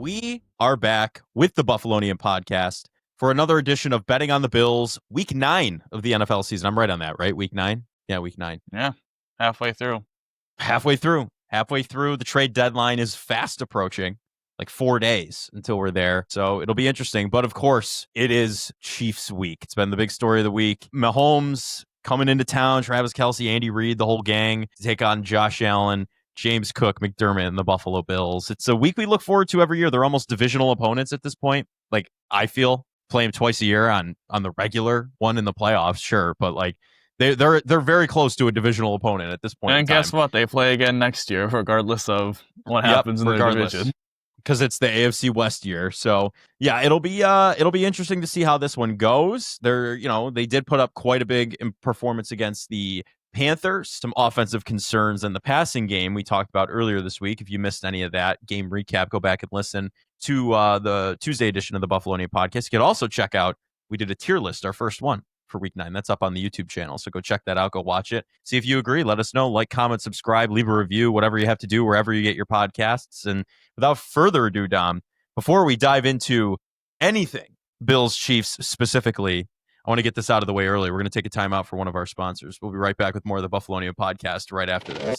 We are back with the Buffalonian Podcast for another edition of Betting on the Bills, Week 9 of the NFL season. I'm right on that, right? Week 9? Yeah, Week 9. Yeah, halfway through. Halfway through. The trade deadline is fast approaching, like 4 days until we're there. So it'll be interesting. But of course, it is Chiefs week. It's been the big story of the week. Mahomes coming into town, Travis Kelce, Andy Reid, the whole gang to take on Josh Allen, James Cook, McDermott, and the Buffalo Bills. It's a week we look forward to every year. They're almost divisional opponents at this point. Like, I feel, play them twice a year on the regular one in the playoffs, sure, but like they're very close to a divisional opponent at this point. And guess what? They play again next year, regardless of what happens in the division. Because it's the AFC West year. So yeah, it'll be interesting to see how this one goes. They did put up quite a big performance against the Panthers, some offensive concerns in the passing game we talked about earlier this week. If you missed any of that game recap, go back and listen to the Tuesday edition of the Buffalonian Podcast. You can also check out, we did a tier list, our first one for Week 9. That's up on the YouTube channel. So go check that out. Go watch it. See if you agree. Let us know. Like, comment, subscribe, leave a review, whatever you have to do, wherever you get your podcasts. And without further ado, Dom, before we dive into anything Bills Chiefs specifically, I want to get this out of the way early. We're going to take a time out for one of our sponsors. We'll be right back with more of the Buffalonian Podcast right after this.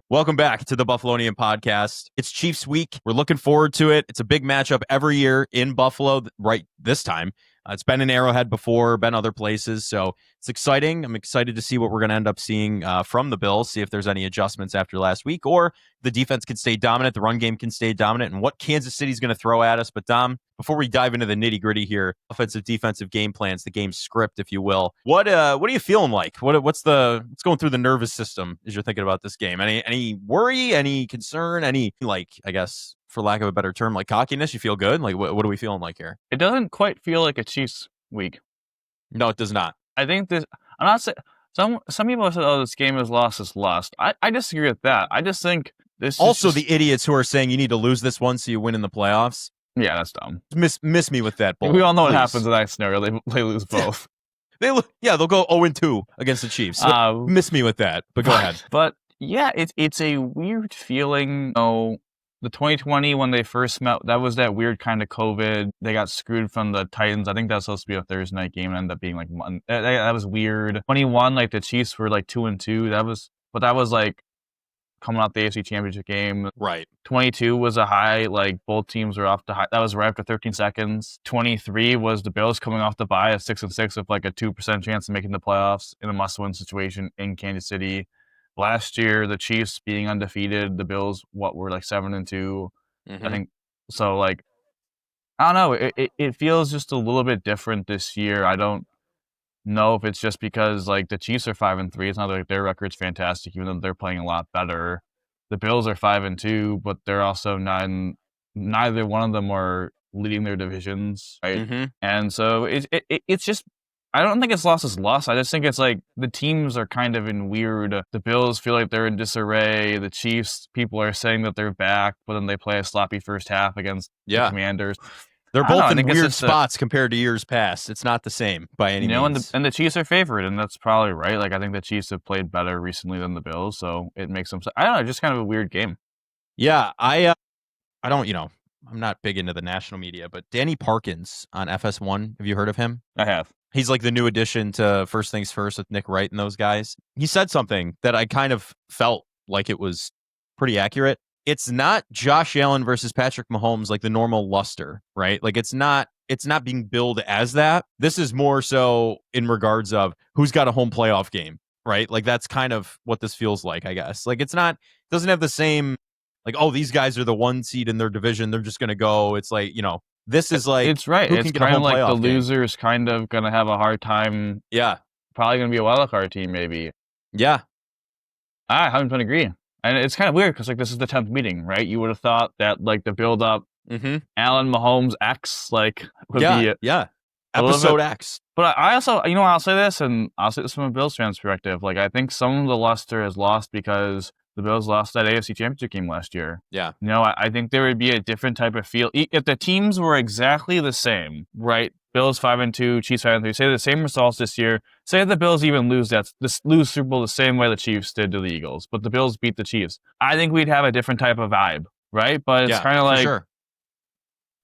Welcome back to the Buffalonian Podcast. It's Chiefs week. We're looking forward to it. It's a big matchup every year in Buffalo, right this time. It's been in Arrowhead before, been other places, so it's exciting. I'm excited to see what we're going to end up seeing from the Bills, see if there's any adjustments after last week, or the defense can stay dominant, the run game can stay dominant, and what Kansas City's going to throw at us. But Dom, before we dive into the nitty-gritty here, offensive, defensive game plans, the game script, if you will, what are you feeling like? What's going through the nervous system as you're thinking about this game? Any worry, any concern, any, like, I guess, for lack of a better term, like cockiness? You feel good? Like, what are we feeling like here? It doesn't quite feel like a Chiefs week. No, it does not. I think this. I'm not saying some people have said, "Oh, this game is lost." I disagree with that. I just think this. Also, the idiots who are saying you need to lose this one so you win in the playoffs. Yeah, that's dumb. Miss me with that bull. We all know what happens in that scenario. They lose both. They'll go 0-2 against the Chiefs. Miss me with that. But go ahead. But yeah, it's a weird feeling. The 2020, when they first met, that was that weird kind of COVID. They got screwed from the Titans. I think that was supposed to be a Thursday night game and ended up being like that was weird. 21, like the Chiefs were like 2-2. That was like coming out the AFC Championship game. Right. 22 was a high, like both teams were off the high. That was right after 13 seconds. 23 was the Bills coming off the bye at 6-6 with like a 2% chance of making the playoffs in a must-win situation in Kansas City. Last year, the Chiefs being undefeated, the Bills, were like 7-2. Mm-hmm. I think so. Like, I don't know. It feels just a little bit different this year. I don't know if it's just because like the Chiefs are 5-3. It's not like their record's fantastic, even though they're playing a lot better. The Bills are 5-2, but they're also neither one of them are leading their divisions, right? Mm-hmm. And so it's just. I don't think it's lost as lost. I just think it's like the teams are kind of in weird. The Bills feel like they're in disarray. The Chiefs, people are saying that they're back, but then they play a sloppy first half against the Commanders. They're both in weird spots compared to years past. It's not the same by any means. And the Chiefs are favored, and that's probably right. Like, I think the Chiefs have played better recently than the Bills, so it makes them. I don't know, just kind of a weird game. Yeah, I don't. I'm not big into the national media, but Danny Parkins on FS1. Have you heard of him? I have. He's like the new addition to First Things First with Nick Wright and those guys. He said something that I kind of felt like it was pretty accurate. It's not Josh Allen versus Patrick Mahomes like the normal luster, right? Like it's not being billed as that. This is more so in regards of who's got a home playoff game, right? Like that's kind of what this feels like, I guess. Like it doesn't have the same like, oh, these guys are the 1 seed in their division. They're just going to go. It's like, this is like, it's right. It's kind of like the loser's kind of going to have a hard time. Yeah. Probably going to be a wild card team, maybe. Yeah. I 100% agree. And it's kind of weird because like this is the 10th meeting, right? You would have thought that like the build up, Allen Mahomes X, like would be episode X. But I also, I'll say this, and I'll say this from a Bills fan's perspective. Like I think some of the luster is lost because the Bills lost that AFC Championship game last year. Yeah. I think there would be a different type of feel if the teams were exactly the same, right? Bills 5-2, Chiefs 5-3. Say the same results this year. Say the Bills even lose Super Bowl the same way the Chiefs did to the Eagles, but the Bills beat the Chiefs. I think we'd have a different type of vibe, right? But it's kind of like, sure.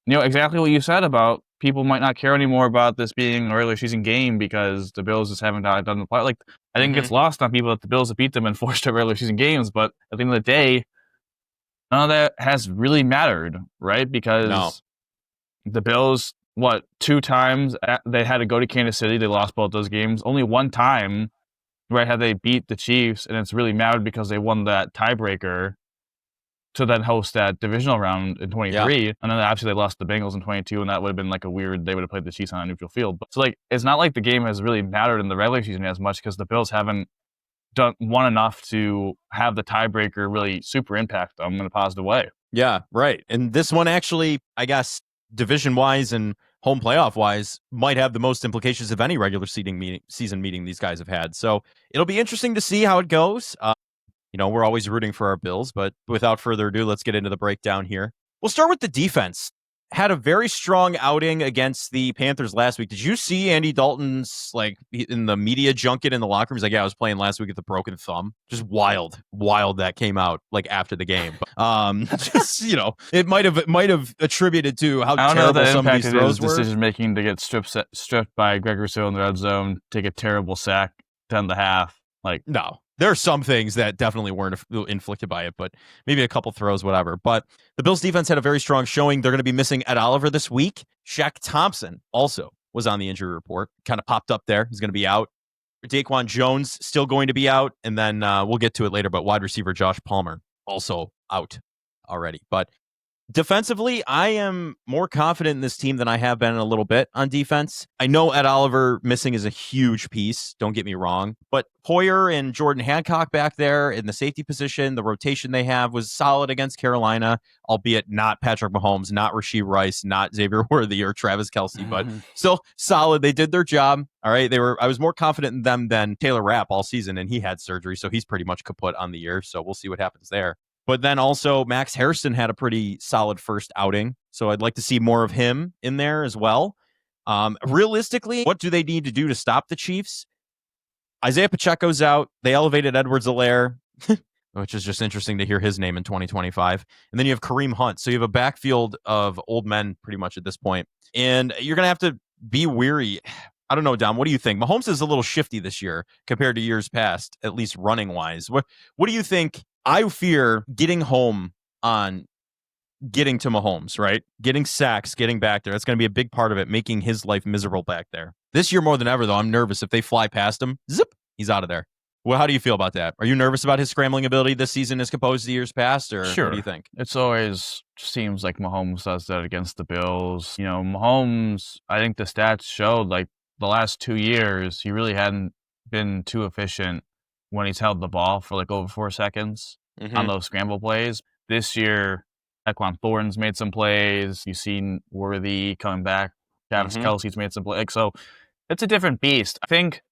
Exactly what you said about people might not care anymore about this being an early season game because the Bills just haven't done the play. Like, I think it gets lost on people that the Bills have beat them and forced to early season games, but at the end of the day, none of that has really mattered, right? Because the Bills, 2 times they had to go to Kansas City, they lost both those games. Only 1 time, right, had they beat the Chiefs, and it's really mattered because they won that tiebreaker to then host that divisional round in 23. Yeah. And then obviously they lost the Bengals in 22, and that would have been like they would have played the Chiefs on a neutral field. But so like, it's not like the game has really mattered in the regular season as much because the Bills haven't won enough to have the tiebreaker really super impact them in a positive way. Yeah, right. And this one actually, I guess, division-wise and home playoff-wise, might have the most implications of any regular season meeting these guys have had. So it'll be interesting to see how it goes. We're always rooting for our Bills, but without further ado, let's get into the breakdown here. We'll start with the defense. Had a very strong outing against the Panthers last week. Did you see Andy Dalton's, in the media junket in the locker room? He's like, yeah, I was playing last week with a broken thumb. Just wild that came out, after the game. It might have attributed to how terrible some of these throws were. Decision making to get stripped by Greg Rousseau in the red zone, take a terrible sack, 10 and a half. No. There are some things that definitely weren't inflicted by it, but maybe a couple throws, whatever. But the Bills defense had a very strong showing. They're going to be missing Ed Oliver this week. Shaq Thompson also was on the injury report, kind of popped up there. He's going to be out. Daquan Jones still going to be out. And then we'll get to it later, but wide receiver Josh Palmer also out already. But defensively, I am more confident in this team than I have been in a little bit on defense. I know Ed Oliver missing is a huge piece, don't get me wrong, but Poyer and Jordan Hancock back there in the safety position, the rotation they have was solid against Carolina, albeit not Patrick Mahomes, not Rashee Rice, not Xavier Worthy or Travis Kelce, but still solid. They did their job. All right. I was more confident in them than Taylor Rapp all season, and he had surgery, so he's pretty much kaput on the year. So we'll see what happens there. But then also Max Hairston had a pretty solid first outing. So I'd like to see more of him in there as well. Realistically, what do they need to do to stop the Chiefs? Isaiah Pacheco's out. They elevated Edwards-Helaire, which is just interesting to hear his name in 2025. And then you have Kareem Hunt. So you have a backfield of old men pretty much at this point. And you're going to have to be weary. I don't know, Dom. What do you think? Mahomes is a little shifty this year compared to years past, at least running-wise. What do you think? I fear getting home on getting to Mahomes, right? Getting sacks, getting back there. That's going to be a big part of it, making his life miserable back there. This year more than ever, though, I'm nervous. If they fly past him, zip, he's out of there. Well, how do you feel about that? Are you nervous about his scrambling ability this season as opposed to years past, or Sure. What do you think? It's always seems like Mahomes does that against the Bills. Mahomes, I think the stats showed the last 2 years, he really hadn't been too efficient when he's held the ball for over 4 seconds on those scramble plays. This year, Equan Thornton's made some plays. You've seen Worthy coming back. Travis Kelce's made some plays. So it's a different beast. I think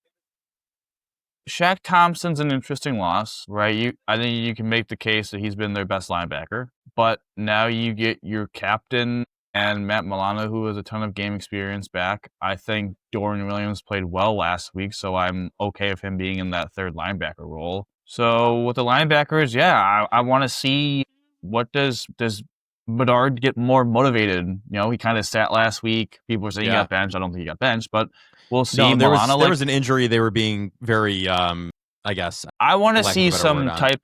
Shaq Thompson's an interesting loss, right? I think you can make the case that he's been their best linebacker, but now you get your captain and Matt Milano, who has a ton of game experience, back. I think Dorian Williams played well last week, so I'm okay with him being in that third linebacker role. So with the linebackers, I want to see what does Bedard get more motivated. He kind of sat last week. People were saying he got benched. I don't think he got benched, but we'll see. No, there was an injury. They were being very, I guess. I want to see some type,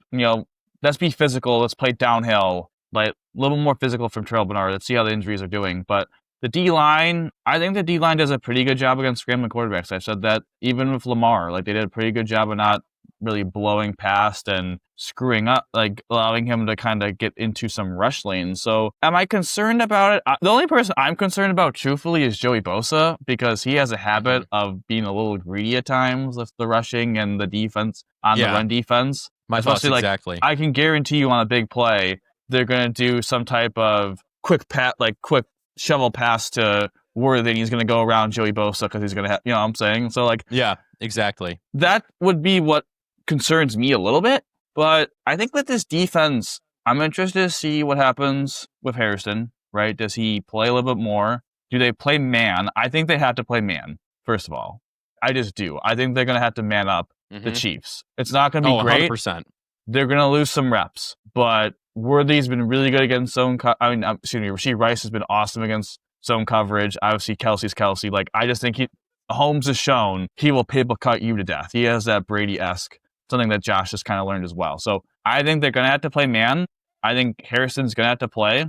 let's be physical. Let's play downhill. A little more physical from Terrell Bernard. Let's see how the injuries are doing. But the D-line, I think the D-line does a pretty good job against scrambling quarterbacks. I've said that even with Lamar. They did a pretty good job of not really blowing past and screwing up, allowing him to kind of get into some rush lanes. So am I concerned about it? The only person I'm concerned about, truthfully, is Joey Bosa, because he has a habit of being a little greedy at times with the rushing and the defense on the run defense. My thoughts exactly. I can guarantee you on a big play, they're going to do some type of quick shovel pass to Worthy, and he's going to go around Joey Bosa because he's going to have, what I'm saying? So, yeah, exactly. That would be what concerns me a little bit. But I think with this defense, I'm interested to see what happens with Harrison, right? Does he play a little bit more? Do they play man? I think they have to play man, first of all. I just do. I think they're going to have to man up the Chiefs. It's not going to be great. 100%. They're going to lose some reps, but Worthy's been really good against zone. Rashid Rice has been awesome against zone coverage. Obviously, Kelsey's Kelsey. Like, I just think Holmes has shown he will paper cut you to death. He has that Brady-esque, something that Josh has kind of learned as well. So I think they're going to have to play man. I think Harrison's going to have to play.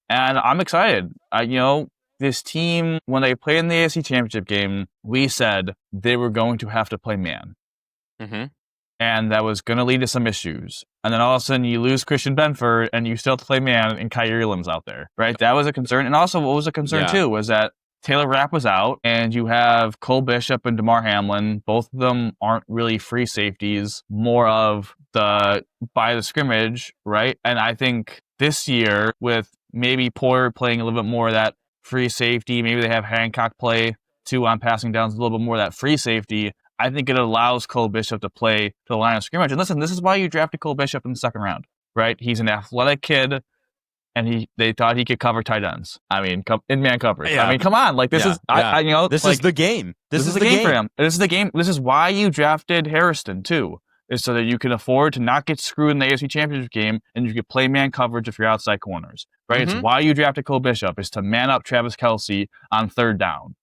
And I'm excited. This team, when they played in the AFC Championship game, we said they were going to have to play man. And that was going to lead to some issues. And then all of a sudden you lose Christian Benford and you still have to play man and Kyrie Elam's out there, right? That was a concern. And also what was a concern too was that Taylor Rapp was out and you have Cole Bishop and DeMar Hamlin. Both of them aren't really free safeties, more of the by the scrimmage, right? And I think this year with maybe Porter playing a little bit more of that free safety, maybe they have Hancock play too on passing downs, a little bit more of that free safety. I think it allows Cole Bishop to play to the line of scrimmage. And listen, this is why you drafted Cole Bishop in the second round, right? He's an athletic kid, and they thought he could cover tight ends. I mean, in man coverage. Yeah. I mean, come on, like this is this is the game. This is the game for him. This is the game. This is why you drafted Harrison too, is so that you can afford to not get screwed in the AFC Championship game, and you can play man coverage if you're outside corners, right? It's why you drafted Cole Bishop, is to man up Travis Kelce on third down.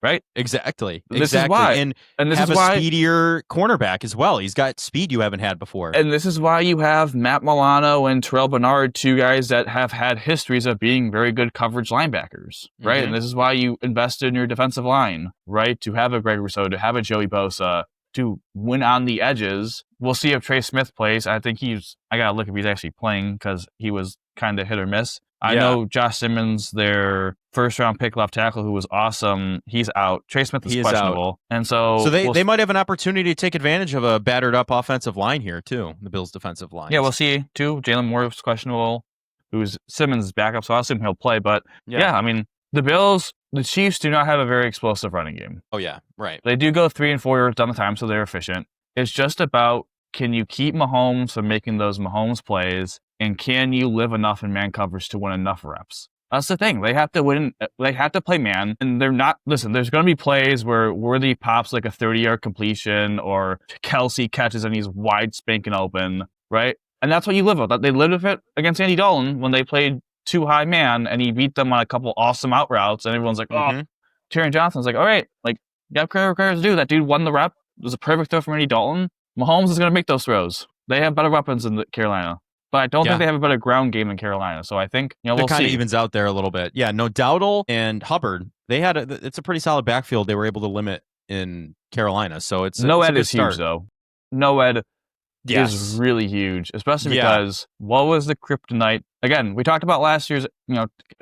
Right? Exactly. This is why. And this have is a why, speedier cornerback as well. He's got speed you haven't had before. And this is why you have Matt Milano and Terrell Bernard, two guys that have had histories of being very good coverage linebackers, right? And this is why you invested in your defensive line, right? To have a Greg Rousseau, to have a Joey Bosa, to win on the edges. We'll see if Trey Smith plays. I think I got to look if he's actually playing because he was kind of hit or miss. I know Josh Simmons, their first-round pick left tackle, who was awesome, he's out. Trey Smith is questionable. And so they might have an opportunity to take advantage of a battered-up offensive line here, too, the Bills' defensive line. Yeah, we'll see, too. Jalen Moore was questionable, who's Simmons' backup, so I assume he'll play. But, I mean, the Chiefs do not have a very explosive running game. Oh, yeah, right. They do go 3 and 4 yards down the time, so they're efficient. It's just about, can you keep Mahomes from making those Mahomes plays? And can you live enough in man coverage to win enough reps? That's the thing. They have to win. They have to play man. And they're not, listen, there's going to be plays where Worthy pops like a 30-yard completion or Kelsey catches and he's wide spanking open, right? And that's what you live with. They lived with it against Andy Dalton when they played too high man and he beat them on a couple awesome out routes. And everyone's like, Tyrion Johnson's like, all right, like, you have credit to do. That dude won the rep. It was a perfect throw from Andy Dalton. Mahomes is going to make those throws. They have better weapons than Carolina. But I don't think they have a better ground game than Carolina. So I think, we'll see. It kind of evens out there a little bit. Yeah, no, Dowdle and Hubbard, it's a pretty solid backfield they were able to limit in Carolina. So it's Ed is huge, though. No Ed is really huge, especially because what was the kryptonite? Again, we talked about last year's,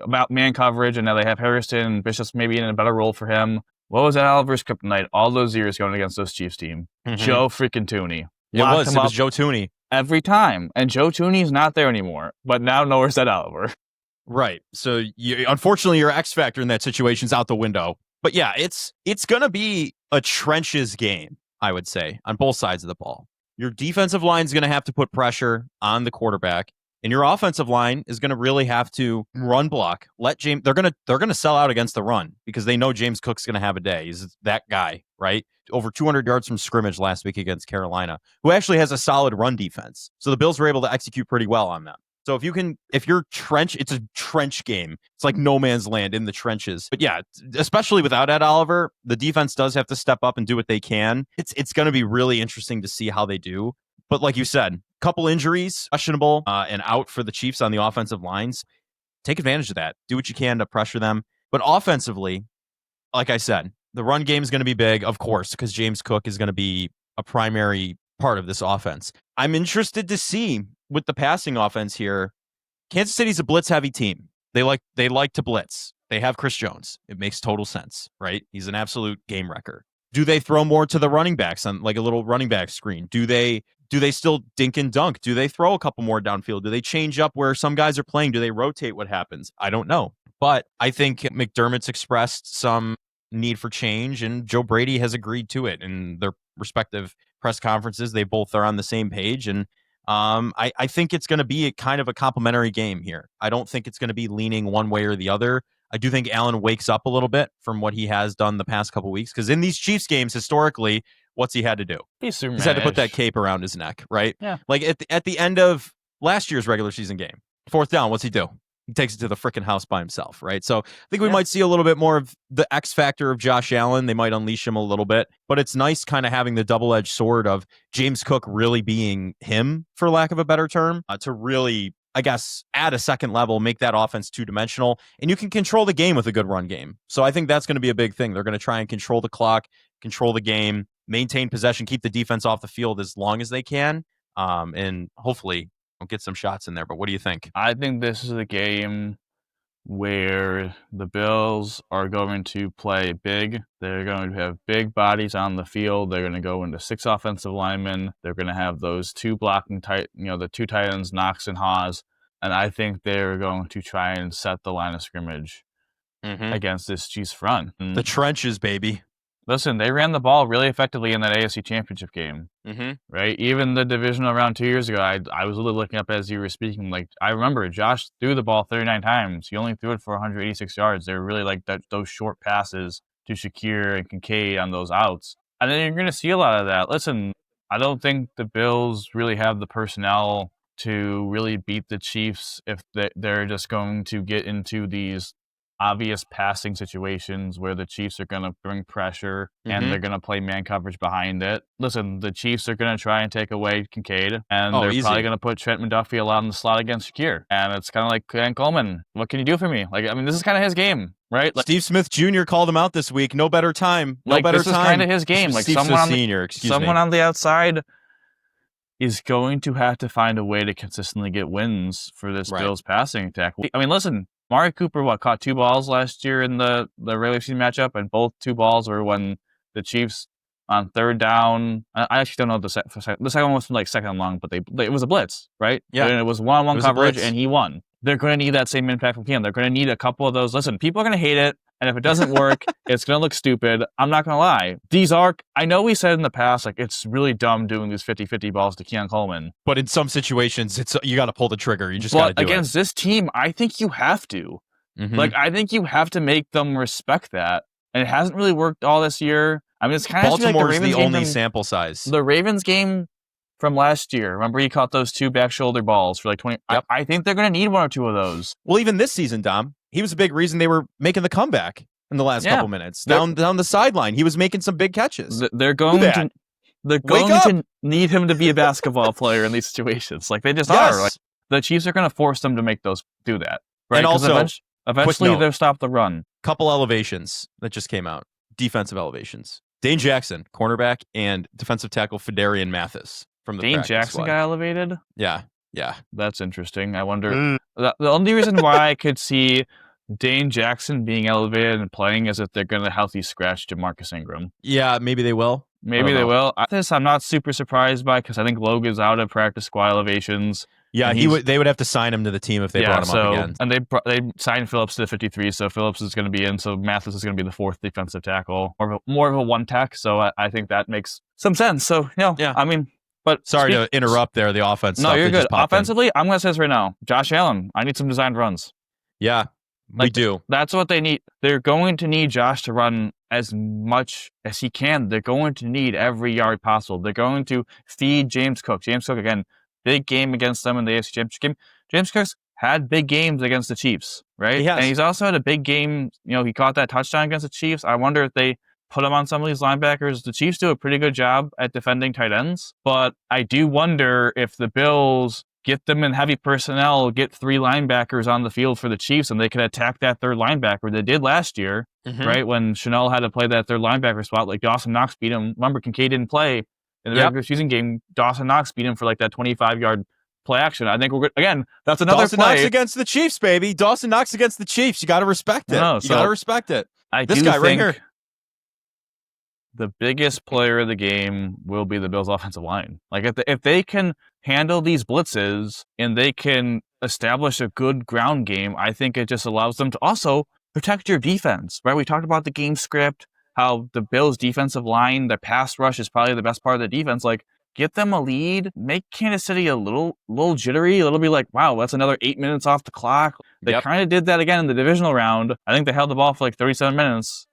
about man coverage, and now they have Harrison and Bishop's maybe in a better role for him. What was Ed Oliver's kryptonite all those years going against those Chiefs team? Joe freaking Tooney. It was Joe Tooney. Every time. And Joe Tooney's not there anymore. But now nowhere's Ed Oliver. Right. So unfortunately, your X factor in that situation's out the window. But yeah, it's going to be a trenches game, I would say, on both sides of the ball. Your defensive line is going to have to put pressure on the quarterback, and your offensive line is going to really have to run block. Let James. They're going to sell out against the run because they know James Cook's going to have a day. He's that guy, right? Over 200 yards from scrimmage last week against Carolina, who actually has a solid run defense. So the Bills were able to execute pretty well on them. So if you're it's a trench game. It's like no man's land in the trenches. But yeah, especially without Ed Oliver, the defense does have to step up and do what they can. It's going to be really interesting to see how they do. But like you said, couple injuries, questionable, and out for the Chiefs on the offensive lines. Take advantage of that. Do what you can to pressure them. But offensively, like I said, the run game is going to be big, of course, because James Cook is going to be a primary part of this offense. I'm interested to see with the passing offense here. Kansas City's a blitz-heavy team. They like to blitz. They have Chris Jones. It makes total sense, right? He's an absolute game wrecker. Do they throw more to the running backs on like a little running back screen? Do they still dink and dunk? Do they throw a couple more downfield? Do they change up where some guys are playing? Do they rotate what happens? I don't know. But I think McDermott's expressed some need for change, and Joe Brady has agreed to it in their respective press conferences, they both are on the same page. And I think it's going to be a kind of a complementary game here. I don't think it's going to be leaning one way or the other. I do think Allen wakes up a little bit from what he has done the past couple weeks, because in these Chiefs games, historically, what's he had to do? He's had to put that cape around his neck, right? Yeah. Like at the end of last year's regular season game, fourth down, what's he do? He takes it to the freaking house by himself, right? So I think we might see a little bit more of the X factor of Josh Allen. They might unleash him a little bit, but it's nice kind of having the double-edged sword of James Cook really being him, for lack of a better term, to really, I guess, add a second level, make that offense two-dimensional, and you can control the game with a good run game. So I think that's going to be a big thing. They're going to try and control the clock, control the game, maintain possession, keep the defense off the field as long as they can, and hopefully get some shots in there. But what do you think? I think this is a game where the Bills are going to play big. They're going to have big bodies on the field. They're going to go into 6 offensive linemen. They're going to have those 2 blocking the 2 tight ends, Knox and Haas. And I think they're going to try and set the line of scrimmage against this Chiefs front. The trenches, baby. Listen, they ran the ball really effectively in that AFC Championship game, right? Even the divisional round 2 years ago, I was really looking up as you were speaking. Like, I remember Josh threw the ball 39 times. He only threw it for 186 yards. They were really like those short passes to Shakir and Kincaid on those outs. And then you're going to see a lot of that. Listen, I don't think the Bills really have the personnel to really beat the Chiefs if they're just going to get into these obvious passing situations where the Chiefs are going to bring pressure and they're going to play man coverage behind it. Listen, the Chiefs are going to try and take away Kincaid, and they're probably going to put Trent McDuffie a lot in the slot against Shakir. And it's kind of like, Dan Coleman, what can you do for me? Like, I mean, this is kind of his game, right? Like, Steve Smith Jr. called him out this week. No better time. This is kind of his game. Like, Steve Smith Sr., someone on the outside is going to have to find a way to consistently get wins for this Bills passing attack. I mean, listen, Mari Cooper, caught 2 balls last year in the regular season matchup, and both 2 balls were when the Chiefs on 3rd down. I actually don't know the second one was like 2nd and long, but it was a blitz, right? Yeah, and it was one-on-one coverage, and he won. They're going to need that same impact from him. They're going to need a couple of those. Listen, people are going to hate it, and if it doesn't work, it's going to look stupid. I'm not going to lie. I know we said in the past, like, it's really dumb doing these 50-50 balls to Keon Coleman. But in some situations, you got to pull the trigger. You just got to do it. Against this team, I think you have to. Like, I think you have to make them respect that. And it hasn't really worked all this year. I mean, it's kind of Baltimore's like the only sample size. The Ravens game from last year. Remember, he caught those 2 back shoulder balls for like 20. Yep. I think they're going to need 1 or 2 of those. Well, even this season, Dom, he was a big reason they were making the comeback in the last couple minutes. Down the sideline, he was making some big catches. They're going to need him to be a basketball player in these situations. Like, they just are. Like, the Chiefs are going to force them to do that. Right? And also, eventually they'll stop the run. Couple elevations that just came out. Defensive elevations. Dane Jackson, cornerback, and defensive tackle Fedarian Mathis from the Dane Jackson squad. Got elevated? Yeah. That's interesting. I wonder. The only reason why I could see Dane Jackson being elevated and playing is if they're going to healthy scratch Jamarcus Ingram. Yeah, maybe they will. Maybe they will. This I'm not super surprised by, because I think Logan's out of practice squad elevations. Yeah, they would have to sign him to the team if they brought him up again. And they signed Phillips to the 53, so Phillips is going to be in. So Mathis is going to be the 4th defensive tackle, or more of a one tech. So I think that makes some sense. So I mean, but sorry to interrupt there. The offense. No, you're good. Offensively, I'm going to say this right now. Josh Allen, I need some designed runs. Yeah, we do. That's what they need. They're going to need Josh to run as much as he can. They're going to need every yard possible. They're going to feed James Cook. James Cook, again, big game against them in the AFC Championship game. James Cook's had big games against the Chiefs, right? He has. And he's also had a big game. He caught that touchdown against the Chiefs. I wonder if they put him on some of these linebackers. The Chiefs do a pretty good job at defending tight ends, but I do wonder if the Bills get them in heavy personnel, get 3 linebackers on the field for the Chiefs, and they can attack that 3rd linebacker. They did last year, right? When Chanel had to play that 3rd linebacker spot, like Dawson Knox beat him. Remember, Kincaid didn't play in the regular season game. Dawson Knox beat him for like that 25-yard play action. I think we're good. Again, that's another Dawson play. Knox against the Chiefs, baby. Dawson Knox against the Chiefs. You got to respect it. You got to respect it. This guy right here. The biggest player of the game will be the Bills' offensive line. Like, if they can handle these blitzes and they can establish a good ground game, I think it just allows them to also protect your defense, right? We talked about the game script, how the Bills' defensive line, their pass rush is probably the best part of the defense. Like, get them a lead, make Kansas City a little jittery, a little be like, wow, that's another 8 minutes off the clock. They kind of did that again in the divisional round. I think they held the ball for like 37 minutes.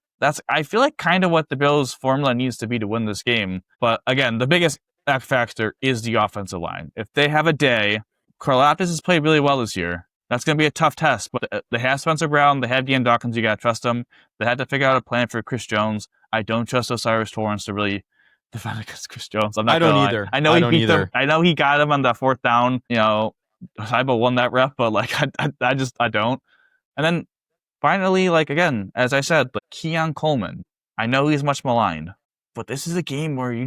I feel like kind of what the Bills' formula needs to be to win this game. But again, the biggest X factor is the offensive line. If they have a day, Karlaftis has played really well this year. That's going to be a tough test. But they have Spencer Brown, they have Dean Dawkins, you got to trust them. They had to figure out a plan for Chris Jones. I don't trust Osiris Torrance to really defend against Chris Jones. I don't either. I know he beat them. I know he got him on that fourth down. You know, Cybo won that rep, but like I don't. And then finally, like again, as I said, like Keon Coleman. I know he's much maligned, but this is a game where you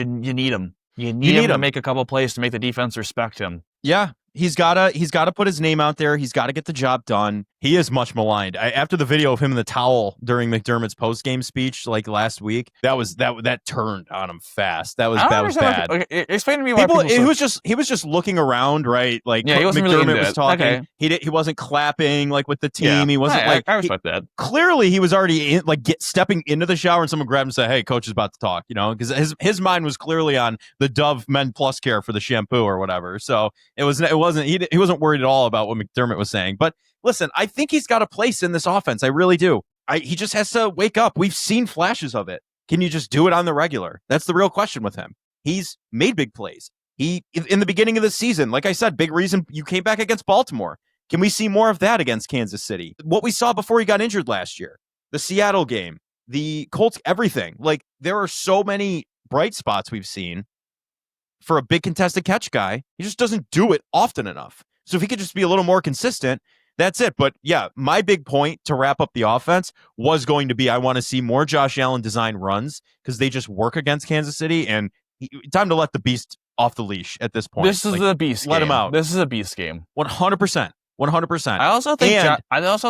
need him. You need him to make a couple plays to make the defense respect him. Yeah. He's gotta put his name out there. He's got to get the job done. He is much maligned. After the video of him in the towel during McDermott's post-game speech, like last week, that turned on him fast. That was bad. Okay, explain to me why he was just looking around, right? Like he wasn't McDermott really was talking. Okay. He wasn't clapping like with the team. Yeah. He wasn't I respect that. Clearly, he was already in, like stepping into the shower, and someone grabbed him and said, "Hey, coach is about to talk." You know, because his mind was clearly on the Dove Men Plus Care for the shampoo or whatever. So he wasn't worried at all about what McDermott was saying. But listen, I think he's got a place in this offense. I really do. He just has to wake up. We've seen flashes of it. Can you just do it on the regular? That's the real question with him. He's made big plays. In the beginning of the season, like I said, big reason you came back against Baltimore. Can we see more of that against Kansas City? What we saw before he got injured last year, the Seattle game, the Colts, everything. Like, there are so many bright spots we've seen for a big contested catch guy. He just doesn't do it often enough. So if he could just be a little more consistent, that's it. But yeah, my big point to wrap up the offense was going to be, I want to see more Josh Allen design runs because they just work against Kansas City, and time to let the beast off the leash at this point. This is the beast game. Let him out. This is a beast game. 100%. 100%. I also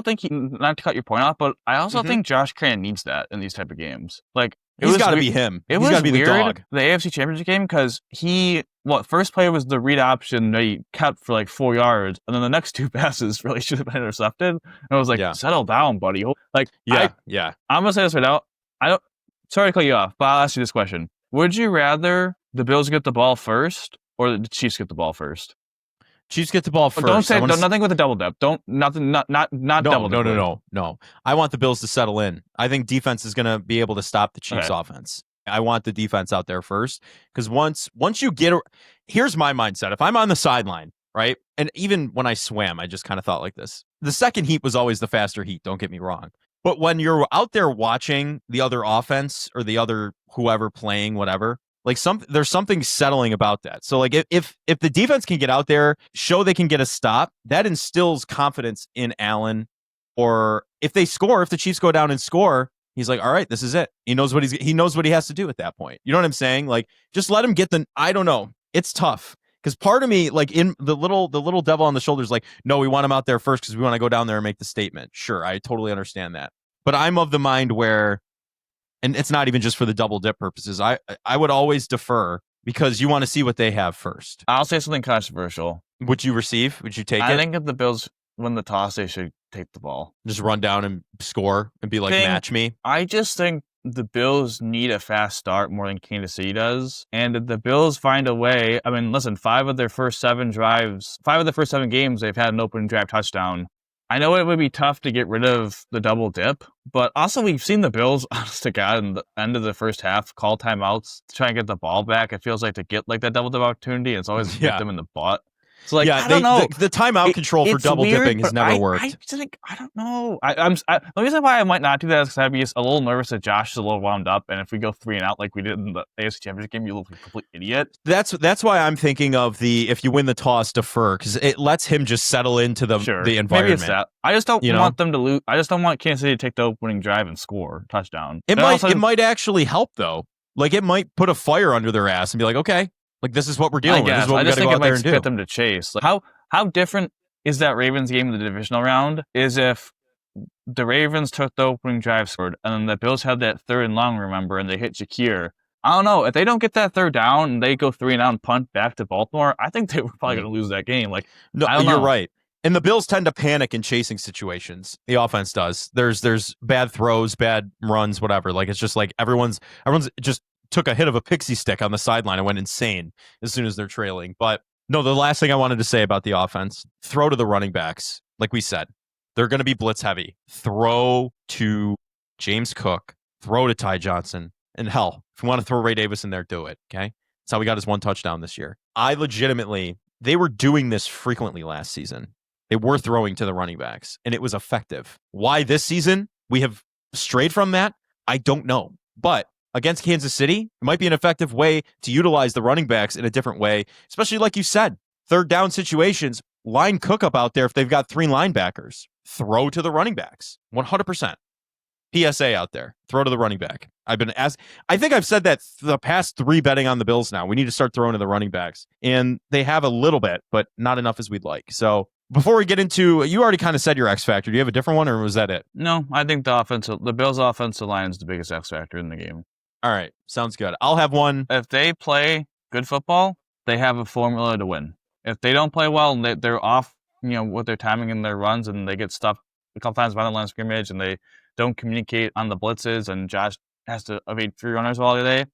think not to cut your point off, but I also think Josh Cran needs that in these type of games. Like, he's got to be him. He's got to be the dog. The AFC Championship game, because first play was the read option that he kept for like 4 yards, and then the next two passes really should have been intercepted. And I was like, settle down, buddy. Like, I'm gonna say this right now. Sorry to cut you off, but I'll ask you this question: would you rather the Bills get the ball first or the Chiefs get the ball first? Chiefs get the ball first. Don't say nothing with a double dip. Not double dip. No. I want the Bills to settle in. I think defense is going to be able to stop the Chiefs' offense. I want the defense out there first, because once you get, here's my mindset. If I'm on the sideline, right, and even when I swam, I just kind of thought like this. The second heat was always the faster heat. Don't get me wrong. But when you're out there watching the other offense or the other whoever playing whatever, like there's something settling about that. So like if the defense can get out there, show they can get a stop, that instills confidence in Allen. Or if they score, if the Chiefs go down and score, he's like, all right, this is it. He knows what he has to do at that point. You know what I'm saying? Like, just let him get I don't know. It's tough. Because part of me, like, in the little devil on the shoulder is like, no, we want him out there first because we want to go down there and make the statement. Sure, I totally understand that. But I'm of the mind where, and it's not even just for the double dip purposes, I would always defer because you want to see what they have first. I'll say something controversial. Would you receive? Would you take it? I think if the Bills win the toss, they should take the ball. Just run down and score and be like, match me? I just think the Bills need a fast start more than Kansas City does. And if the Bills find a way, I mean, listen, 5 of their first 7 games, they've had an opening drive touchdown. I know it would be tough to get rid of the double dip, but also we've seen the Bills, honest to God, in the end of the first half, call timeouts to try and get the ball back. It feels like to get like that double dip opportunity, it's always hit them in the butt. So like, I don't know. The timeout control for double dipping has never worked. I don't know. The reason why I might not do that is because I'd be just a little nervous that Josh is a little wound up, and if we go 3 and out like we did in the AFC Championship game, you look like a complete idiot. That's why I'm thinking of if you win the toss, defer, because it lets him just settle into the environment. Maybe it's that. I just don't want them to lose. I just don't want Kansas City to take the opening drive and score a touchdown. It might actually help though. Like, it might put a fire under their ass and be like, okay, like, this is what we're dealing with. This is what we got to go out there and do. Get them to chase. Like, how different is that Ravens game in the divisional round? Is if the Ravens took the opening drive, scored, and then the Bills had that 3rd and long, remember, and they hit Shakir. I don't know. If they don't get that 3rd down and they go 3 and out and punt back to Baltimore, I think they were probably going to lose that game. Like, no, you're right. And the Bills tend to panic in chasing situations. The offense does. There's bad throws, bad runs, whatever. Like it's just like everyone's just took a hit of a pixie stick on the sideline and went insane as soon as they're trailing. But no, the last thing I wanted to say about the offense, throw to the running backs. Like we said, they're going to be blitz heavy. Throw to James Cook, throw to Ty Johnson. And hell, if you want to throw Ray Davis in there, do it. Okay. That's how we got his one touchdown this year. They were doing this frequently last season. They were throwing to the running backs, and it was effective. Why this season we have strayed from that, I don't know. But against Kansas City, it might be an effective way to utilize the running backs in a different way, especially like you said, third down situations, line Cook up out there if they've got three linebackers. Throw to the running backs, 100%. PSA out there, throw to the running back. I've been asked. I think I've said that the past 3 betting on the Bills now. We need to start throwing to the running backs. And they have a little bit, but not enough as we'd like. So before we get into, you already kind of said your X factor. Do you have a different one, or was that it? No, I think the Bills' offensive line is the biggest X factor in the game. All right, sounds good. I'll have one. If they play good football, they have a formula to win. If they don't play well, and they're off, with their timing and their runs, and they get stuffed a couple times by the line of scrimmage, and they don't communicate on the blitzes, and Josh has to evade 3 runners all day, it's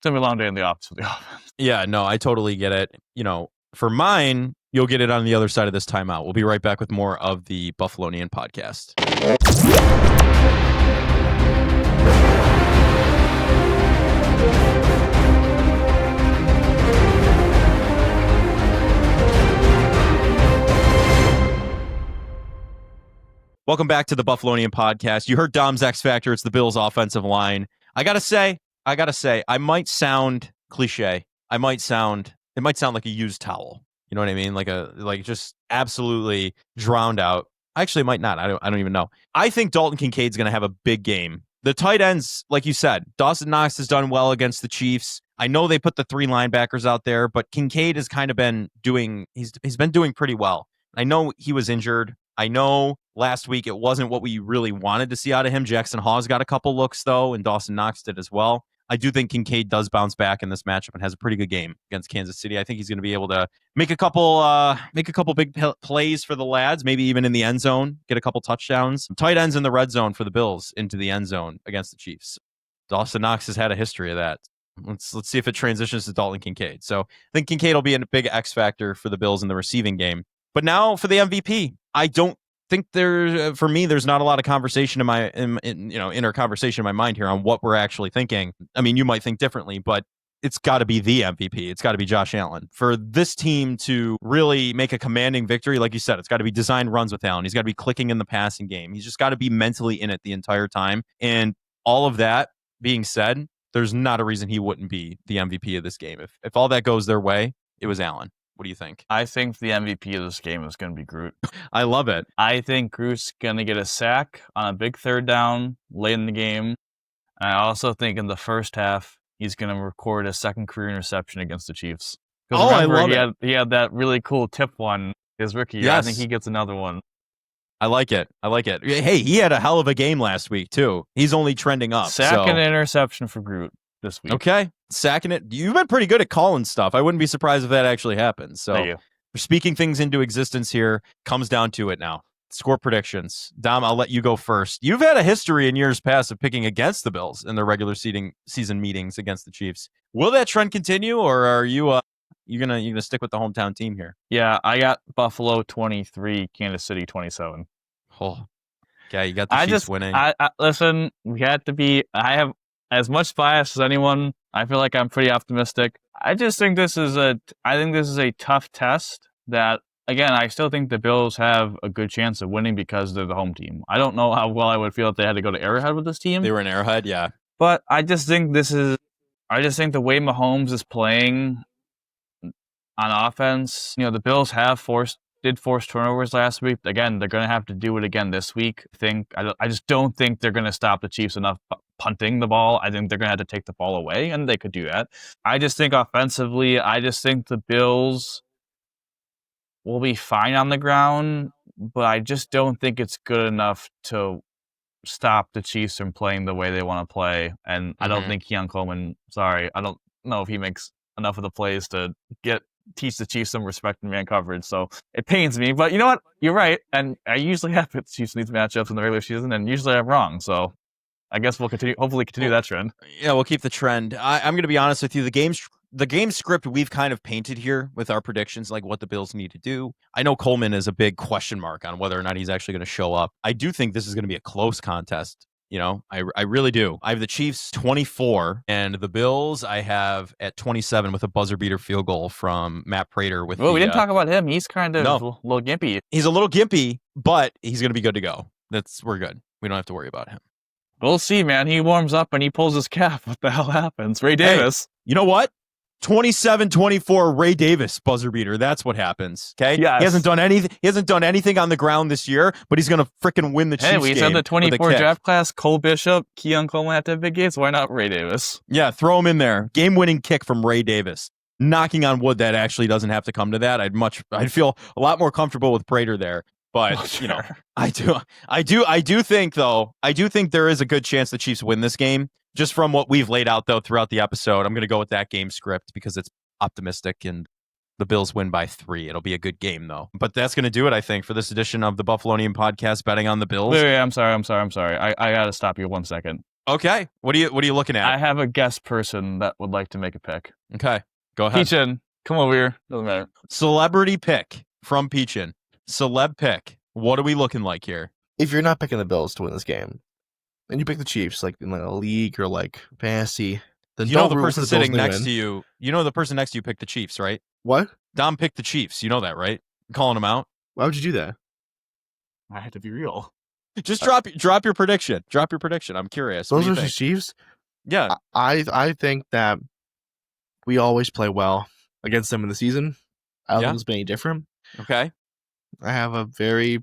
going to be a long day in the office for the offense. Yeah, no, I totally get it. For mine, you'll get it on the other side of this timeout. We'll be right back with more of the Buffalonian Podcast. Welcome back to the Buffalonian Podcast. You heard Dom's X Factor. It's the Bills' offensive line. I gotta say, I might sound cliche. It might sound like a used towel. You know what I mean? Like just absolutely drowned out. Actually, it might not. I don't even know. I think Dalton Kincaid's going to have a big game. The tight ends, like you said, Dawson Knox has done well against the Chiefs. I know they put the 3 linebackers out there, but Kincaid has kind of been doing. He's been doing pretty well. I know he was injured. I know last week it wasn't what we really wanted to see out of him. Jackson Hawes got a couple looks though, and Dawson Knox did as well. I do think Kincaid does bounce back in this matchup and has a pretty good game against Kansas City. I think he's going to be able to make a couple big plays for the lads, maybe even in the end zone, get a couple touchdowns. Tight ends in the red zone for the Bills into the end zone against the Chiefs. Dawson Knox has had a history of that. Let's see if it transitions to Dalton Kincaid. So I think Kincaid will be a big X factor for the Bills in the receiving game. But now for the MVP, I don't think for me, there's not a lot of conversation inner conversation in my mind here on what we're actually thinking. I mean, you might think differently, but it's got to be the MVP. It's got to be Josh Allen. For this team to really make a commanding victory, like you said, it's got to be designed runs with Allen. He's got to be clicking in the passing game. He's just got to be mentally in it the entire time. And all of that being said, there's not a reason he wouldn't be the MVP of this game. If all that goes their way, it was Allen. What do you think? I think the MVP of this game is going to be Groot. I love it. I think Groot's going to get a sack on a big third down late in the game. And I also think in the first half, he's going to record a second career interception against the Chiefs. Oh, remember, I love it. He had that really cool tip one his rookie year. Yes. I think he gets another one. I like it. Hey, he had a hell of a game last week, too. He's only trending up. Sack and interception for Groot this week. Okay. Sacking it. You've been pretty good at calling stuff. I wouldn't be surprised if that actually happens. So Thank you. We're speaking things into existence here. Comes down to it now. Score predictions. Dom, I'll let you go first. You've had a history in years past of picking against the Bills in their regular season meetings against the Chiefs. Will that trend continue, or are you gonna stick with the hometown team here? Yeah, I got Buffalo 23, Kansas City 27. Oh, okay, you got the Chiefs winning. Listen, we had to be. I have as much bias as anyone. I feel like I'm pretty optimistic. I just think this is a tough test that, again, I still think the Bills have a good chance of winning because they're the home team. I don't know how well I would feel if they had to go to Arrowhead with this team. They were in Arrowhead, yeah. But I just think the way Mahomes is playing on offense, the Bills did force turnovers last week. Again, they're going to have to do it again this week. I just don't think they're going to stop the Chiefs enough punting the ball. I think they're going to have to take the ball away, and they could do that. I just think offensively, the Bills will be fine on the ground, but I just don't think it's good enough to stop the Chiefs from playing the way they want to play. And I don't think Keon Coleman, I don't know if he makes enough of the plays to get teach the Chiefs some respect in man coverage. So it pains me, but you know what? You're right. And I usually have the Chiefs in these matchups in the regular season, and usually I'm wrong. So I guess we'll hopefully continue that trend. Yeah, we'll keep the trend. I'm going to be honest with you. The game script we've kind of painted here with our predictions, like what the Bills need to do. I know Coleman is a big question mark on whether or not he's actually going to show up. I do think this is going to be a close contest. I really do. I have the Chiefs 24 and the Bills I have at 27 with a buzzer beater field goal from Matt Prater. We didn't talk about him. He's kind of a little gimpy. He's a little gimpy, but he's going to be good to go. We're good. We don't have to worry about him. We'll see, man. He warms up and he pulls his calf. What the hell happens? Ray Davis. Hey, you know what? 27-24 Ray Davis buzzer beater. That's what happens. Okay. Yes. He hasn't done anything on the ground this year, but he's gonna freaking win the Chiefs game. We said the 24 draft class, Cole Bishop, Keon Coleman at the big gates. Why not Ray Davis? Yeah, throw him in there. Game winning kick from Ray Davis. Knocking on wood that actually doesn't have to come to that. I'd feel a lot more comfortable with Prater there. But sure. I do think there is a good chance the Chiefs win this game. Just from what we've laid out, though, throughout the episode, I'm going to go with that game script because it's optimistic and the Bills win by 3. It'll be a good game, though. But that's going to do it, I think, for this edition of the Buffalonian Podcast, betting on the Bills. Wait, I'm sorry. I got to stop you 1 second. Okay. What are you looking at? I have a guest person that would like to make a pick. Okay. Go ahead. Peachin, come over here. Doesn't matter. Celebrity pick from Peachin. Celeb pick. What are we looking like here? If you're not picking the Bills to win this game, and you pick the Chiefs, like in like a league or like fantasy, then the person sitting next to you. The person next to you picked the Chiefs, right? What? Dom picked the Chiefs. You know that, right? I'm calling him out. Why would you do that? I had to be real. Just drop your prediction. Drop your prediction. I'm curious. Bills versus Chiefs? Yeah. I think that we always play well against them in the season. I don't think it's been any different. Okay. I have a very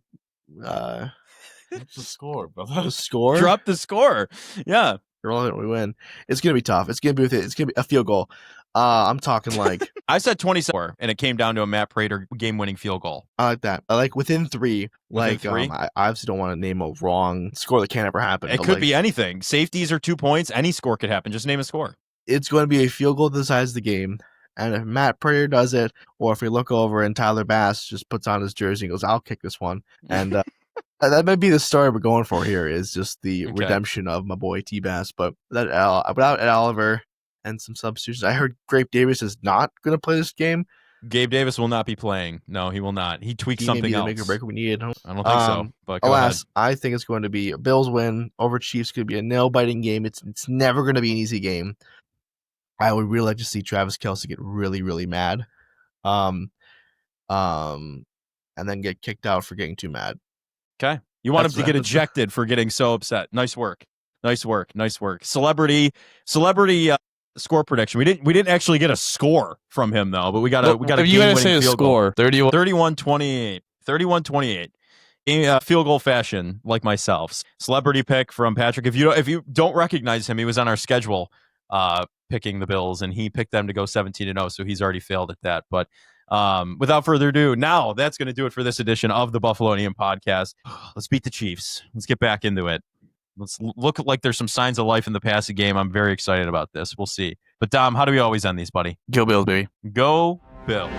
What's the score, brother? The score? Drop the score. Yeah. We win. It's gonna be tough. It's gonna be a field goal. I'm talking like I said 27, and it came down to a Matt Prater game-winning field goal. I like that. I like within 3. Within 3? I obviously don't want to name a wrong score that can't ever happen. It could be anything. Safeties are 2 points. Any score could happen. Just name a score. It's going to be a field goal that decides the game. And if Matt Prater does it, or if we look over and Tyler Bass just puts on his jersey and goes, "I'll kick this one," and that might be the story we're going for here, is just the redemption of my boy T Bass. But without Ed Oliver and some substitutions, I heard Gabe Davis is not going to play this game. Gabe Davis will not be playing. No, he will not. He tweaked something else. Make or break we needed. I don't think so. But alas, I think it's going to be a Bills win over Chiefs. Could be a nail-biting game. It's never going to be an easy game. I would really like to see Travis Kelce get really, really mad, and then get kicked out for getting too mad. Okay, you want him to get ejected for getting so upset. Nice work. Celebrity score prediction. We didn't actually get a score from him though, but we got a game-winning field goal. 31-28. 31-28. Field goal fashion, like myself. Celebrity pick from Patrick. If you don't recognize him, he was on our schedule. Picking the Bills, and he picked them to go 17-0, so he's already failed at that. But without further ado, now that's going to do it for this edition of the Buffalonian Podcast. Let's beat the Chiefs. Let's get back into it. Let's look like there's some signs of life in the passing game. I'm very excited about this. We'll see. But Dom, how do we always end these, buddy? Go Bills, baby. Go Bills.